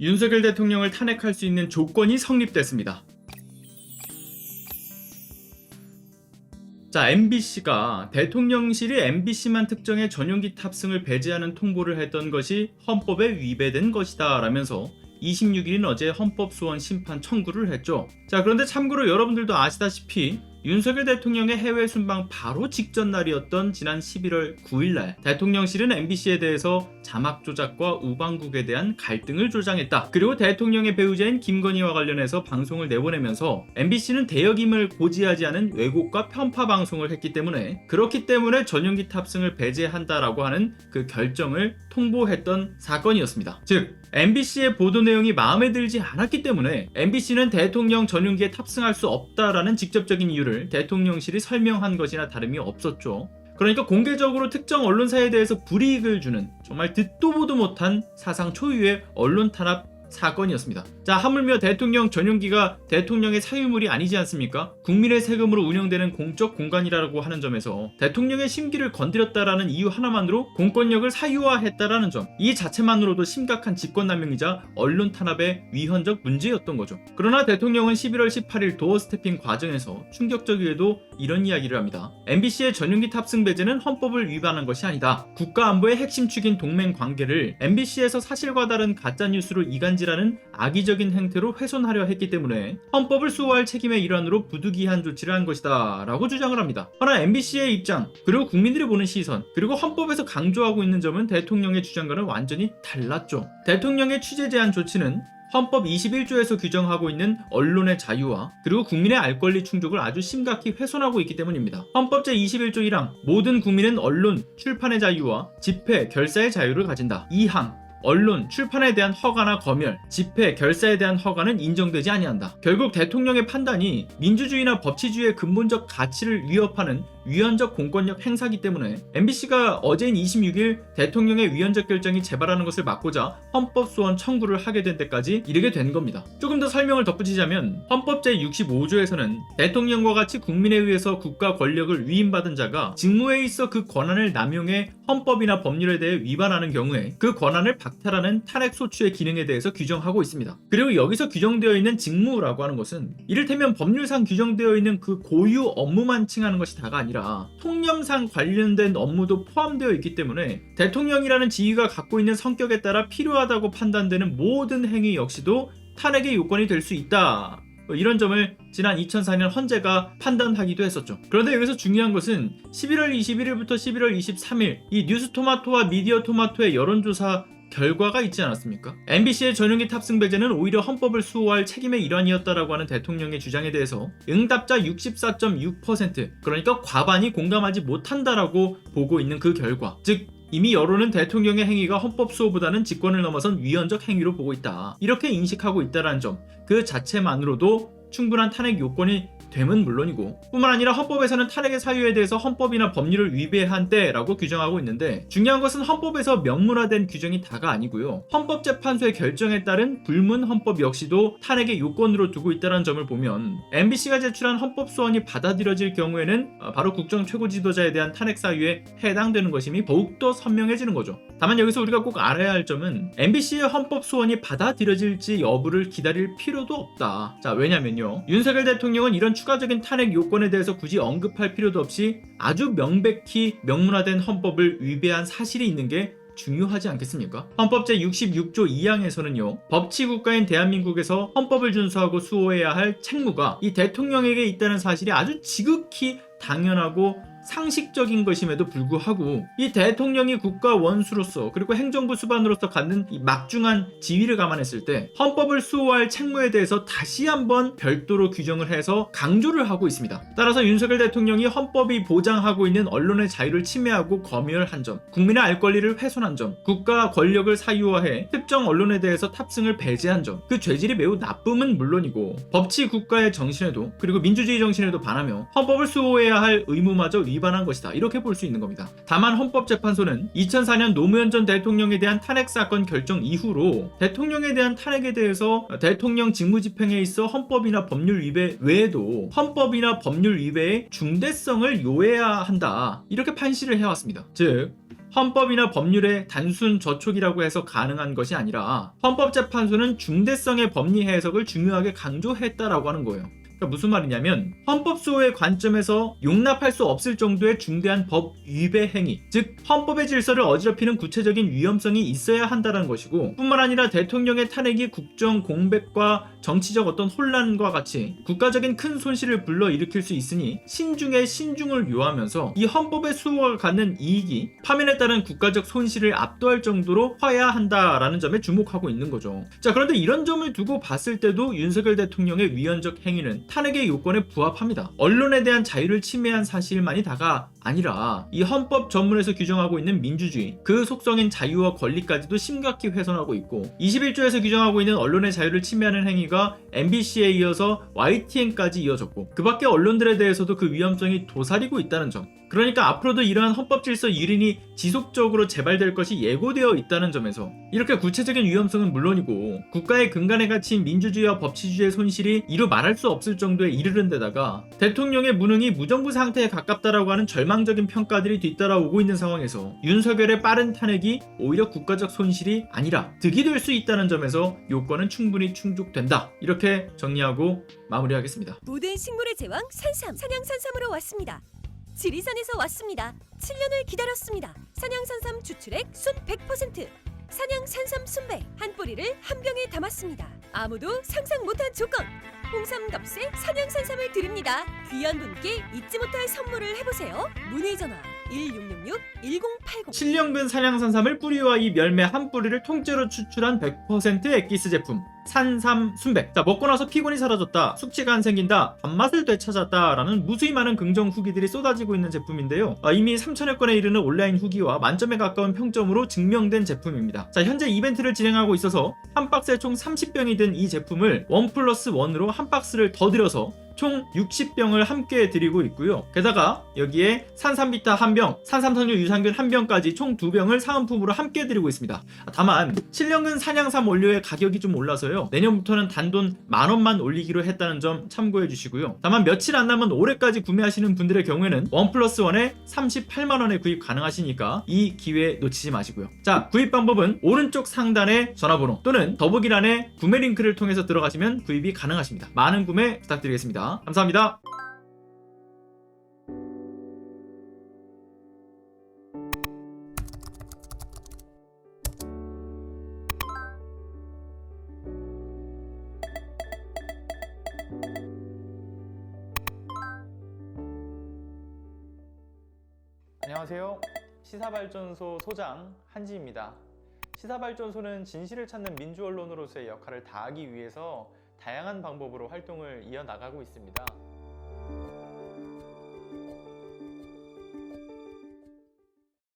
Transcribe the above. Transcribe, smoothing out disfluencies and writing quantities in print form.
윤석열 대통령을 탄핵할 수 있는 조건이 성립됐습니다. 자, MBC가 대통령실이 MBC만 특정해 전용기 탑승을 배제하는 통보를 했던 것이 헌법에 위배된 것이다 라면서 26일인 어제 헌법소원 심판 청구를 했죠. 자, 그런데 참고로 여러분들도 아시다시피 윤석열 대통령의 해외 순방 바로 직전 날이었던 지난 11월 9일날 대통령실은 MBC에 대해서 자막 조작과 우방국에 대한 갈등을 조장했다. 그리고 대통령의 배우자인 김건희와 관련해서 방송을 내보내면서 MBC는 대역임을 고지하지 않은 왜곡과 편파 방송을 했기 때문에 그렇기 때문에 전용기 탑승을 배제한다라고 하는 그 결정을 통보했던 사건이었습니다. 즉 MBC의 보도 내용이 마음에 들지 않았기 때문에 MBC는 대통령 전용기에 탑승할 수 없다라는 직접적인 이유를 대통령실이 설명한 것이나 다름이 없었죠. 그러니까 공개적으로 특정 언론사에 대해서 불이익을 주는 정말 듣도 보도 못한 사상 초유의 언론 탄압 사건이었습니다. 자, 하물며 대통령 전용기가 대통령의 사유물이 아니지 않습니까? 국민의 세금으로 운영되는 공적 공간이라고 하는 점에서 대통령의 심기를 건드렸다라는 이유 하나만으로 공권력을 사유화했다라는 점, 이 자체만으로도 심각한 직권남용이자 언론 탄압의 위헌적 문제였던 거죠. 그러나 대통령은 11월 18일 도어 스태핑 과정에서 충격적이게도 이런 이야기를 합니다. MBC의 전용기 탑승 배제는 헌법을 위반한 것이 아니다. 국가안보의 핵심 축인 동맹 관계를 MBC에서 사실과 다른 가짜뉴스로 이간질하는 악의적인 행태로 훼손하려 했기 때문에 헌법을 수호할 책임의 일환으로 부득이한 조치를 한 것이다 라고 주장을 합니다. 허나 MBC의 입장, 그리고 국민들이 보는 시선, 그리고 헌법에서 강조하고 있는 점은 대통령의 주장과는 완전히 달랐죠. 대통령의 취재 제한 조치는 헌법 21조에서 규정하고 있는 언론의 자유와 그리고 국민의 알 권리 충족을 아주 심각히 훼손하고 있기 때문입니다. 헌법 제21조 1항 모든 국민은 언론, 출판의 자유와 집회, 결사의 자유를 가진다. 2항 언론, 출판에 대한 허가나 검열, 집회, 결사에 대한 허가는 인정되지 아니한다. 결국 대통령의 판단이 민주주의나 법치주의의 근본적 가치를 위협하는 위헌적 공권력 행사기 때문에 MBC가 어제인 26일 대통령의 위헌적 결정이 재발하는 것을 막고자 헌법소원 청구를 하게 된 데까지 이르게 된 겁니다. 조금 더 설명을 덧붙이자면 헌법 제65조에서는 대통령과 같이 국민에 의해서 국가 권력을 위임받은 자가 직무에 있어 그 권한을 남용해 헌법이나 법률에 대해 위반하는 경우에 그 권한을 박탈하는 탄핵소추의 기능에 대해서 규정하고 있습니다. 그리고 여기서 규정되어 있는 직무라고 하는 것은 이를테면 법률상 규정되어 있는 그 고유 업무만 칭하는 것이 다가 아니라 통념상 관련된 업무도 포함되어 있기 때문에 대통령이라는 지위가 갖고 있는 성격에 따라 필요하다고 판단되는 모든 행위 역시도 탄핵의 요건이 될 수 있다. 이런 점을 지난 2004년 헌재가 판단하기도 했었죠. 그런데 여기서 중요한 것은 11월 21일부터 11월 23일 이 뉴스토마토와 미디어토마토의 여론조사 결과가 있지 않았습니까? MBC의 전용기 탑승 배제는 오히려 헌법을 수호할 책임의 일환이었다라고 하는 대통령의 주장에 대해서 응답자 64.6%, 그러니까 과반이 공감하지 못한다라고 보고 있는 그 결과, 즉 이미 여론은 대통령의 행위가 헌법 수호보다는 직권을 넘어선 위헌적 행위로 보고 있다, 이렇게 인식하고 있다는 점, 그 자체만으로도 충분한 탄핵 요건이 됨은 물론이고 뿐만 아니라 헌법에서는 탄핵의 사유에 대해서 헌법이나 법률을 위배한 때라고 규정하고 있는데 중요한 것은 헌법에서 명문화된 규정이 다가 아니고요. 헌법재판소의 결정에 따른 불문 헌법 역시도 탄핵의 요건으로 두고 있다는 점을 보면 MBC가 제출한 헌법소원이 받아들여질 경우에는 바로 국정 최고 지도자에 대한 탄핵 사유에 해당되는 것임이 더욱더 선명해지는 거죠. 다만 여기서 우리가 꼭 알아야 할 점은 MBC의 헌법소원이 받아들여질지 여부를 기다릴 필요도 없다. 자, 왜냐면요, 윤석열 대통령은 이런 추가적인 탄핵 요건에 대해서 굳이 언급할 필요도 없이 아주 명백히 명문화된 헌법을 위배한 사실이 있는 게 중요하지 않겠습니까? 헌법 제66조 2항에서는요, 법치국가인 대한민국에서 헌법을 준수하고 수호해야 할 책무가 이 대통령에게 있다는 사실이 아주 지극히 당연하고 상식적인 것임에도 불구하고 이 대통령이 국가 원수로서 그리고 행정부 수반으로서 갖는 이 막중한 지위를 감안했을 때 헌법을 수호할 책무에 대해서 다시 한번 별도로 규정을 해서 강조를 하고 있습니다. 따라서 윤석열 대통령이 헌법이 보장하고 있는 언론의 자유를 침해하고 검열한 점, 국민의 알 권리를 훼손한 점, 국가 권력을 사유화해 특정 언론에 대해서 탑승을 배제한 점, 그 죄질이 매우 나쁨은 물론이고 법치 국가의 정신에도 그리고 민주주의 정신에도 반하며 헌법을 수호해야 할 의무마저 위반한 것이다, 이렇게 볼 수 있는 겁니다. 다만 헌법재판소는 2004년 노무현 전 대통령에 대한 탄핵 사건 결정 이후로 대통령에 대한 탄핵에 대해서 대통령 직무집행에 있어 헌법이나 법률 위배 외에도 헌법이나 법률 위배의 중대성을 요해야 한다, 이렇게 판시를 해왔습니다. 즉 헌법이나 법률의 단순 저촉이라고 해서 가능한 것이 아니라 헌법재판소는 중대성의 법리 해석을 중요하게 강조했다라고 하는 거예요. 그러니까 무슨 말이냐면 헌법소의 관점에서 용납할 수 없을 정도의 중대한 법 위배 행위, 즉 헌법의 질서를 어지럽히는 구체적인 위험성이 있어야 한다는 것이고, 뿐만 아니라 대통령의 탄핵이 국정 공백과 정치적 어떤 혼란과 같이 국가적인 큰 손실을 불러일으킬 수 있으니 신중에 신중을 요하면서 이 헌법의 수호가 갖는 이익이 파면에 따른 국가적 손실을 압도할 정도로 화해야 한다라는 점에 주목하고 있는 거죠. 자, 그런데 이런 점을 두고 봤을 때도 윤석열 대통령의 위헌적 행위는 탄핵의 요건에 부합합니다. 언론에 대한 자유를 침해한 사실만이 다가 아니라 이 헌법 전문에서 규정하고 있는 민주주의, 그 속성인 자유와 권리까지도 심각히 훼손하고 있고, 21조에서 규정하고 있는 언론의 자유를 침해하는 행위가 MBC에 이어서 YTN까지 이어졌고, 그 밖에 언론들에 대해서도 그 위험성이 도사리고 있다는 점, 그러니까 앞으로도 이러한 헌법질서 유린이 지속적으로 재발될 것이 예고되어 있다는 점에서 이렇게 구체적인 위험성은 물론이고 국가의 근간에 갇힌 민주주의와 법치주의의 손실이 이루 말할 수 없을 정도에 이르는 데다가 대통령의 무능이 무정부 상태에 가깝다라고 하는 절망적인 평가들이 뒤따라오고 있는 상황에서 윤석열의 빠른 탄핵이 오히려 국가적 손실이 아니라 득이 될 수 있다는 점에서 요건은 충분히 충족된다, 이렇게 정리하고 마무리하겠습니다. 모든 식물의 제왕 산삼, 산양산삼으로 왔습니다. 지리산에서 왔습니다. 7년을 기다렸습니다. 산양산삼 추출액 순 100%, 산양산삼 순백, 한 뿌리를 한 병에 담았습니다. 아무도 상상 못한 조건, 홍삼 값에 산양산삼을 드립니다. 귀한 분께 잊지 못할 선물을 해보세요. 문의 전화 1666-1080. 7년근 산양산삼을 뿌리와 이 열매 한 뿌리를 통째로 추출한 100% 엑기스 제품 산삼 순백. 자, 먹고 나서 피곤이 사라졌다, 숙취가 안 생긴다, 밥맛을 되찾았다 라는 무수히 많은 긍정 후기들이 쏟아지고 있는 제품인데요. 이미 3,000여 건에 이르는 온라인 후기와 만점에 가까운 평점으로 증명된 제품입니다. 자, 현재 이벤트를 진행하고 있어서 한 박스에 총 30병이 든 이 제품을 1+1으로 한 박스를 더 들여서 총 60병을 함께 드리고 있고요. 게다가 여기에 산삼비타 1병, 산삼석류 유산균 1병까지 총 2병을 사은품으로 함께 드리고 있습니다. 다만 7년근 산양삼 원료의 가격이 좀 올라서요, 내년부터는 단돈 10,000원만 올리기로 했다는 점 참고해 주시고요. 다만 며칠 안 남은 올해까지 구매하시는 분들의 경우에는 1+1에 38만원에 구입 가능하시니까 이 기회 놓치지 마시고요. 자, 구입 방법은 오른쪽 상단의 전화번호 또는 더보기란의 구매 링크를 통해서 들어가시면 구입이 가능하십니다. 많은 구매 부탁드리겠습니다. 감사합니다. 안녕하세요. 시사발전소 소장 한지입니다. 시사발전소는 진실을 찾는 민주언론으로서의 역할을 다하기 위해서 다양한 방법으로 활동을 이어나가고 있습니다.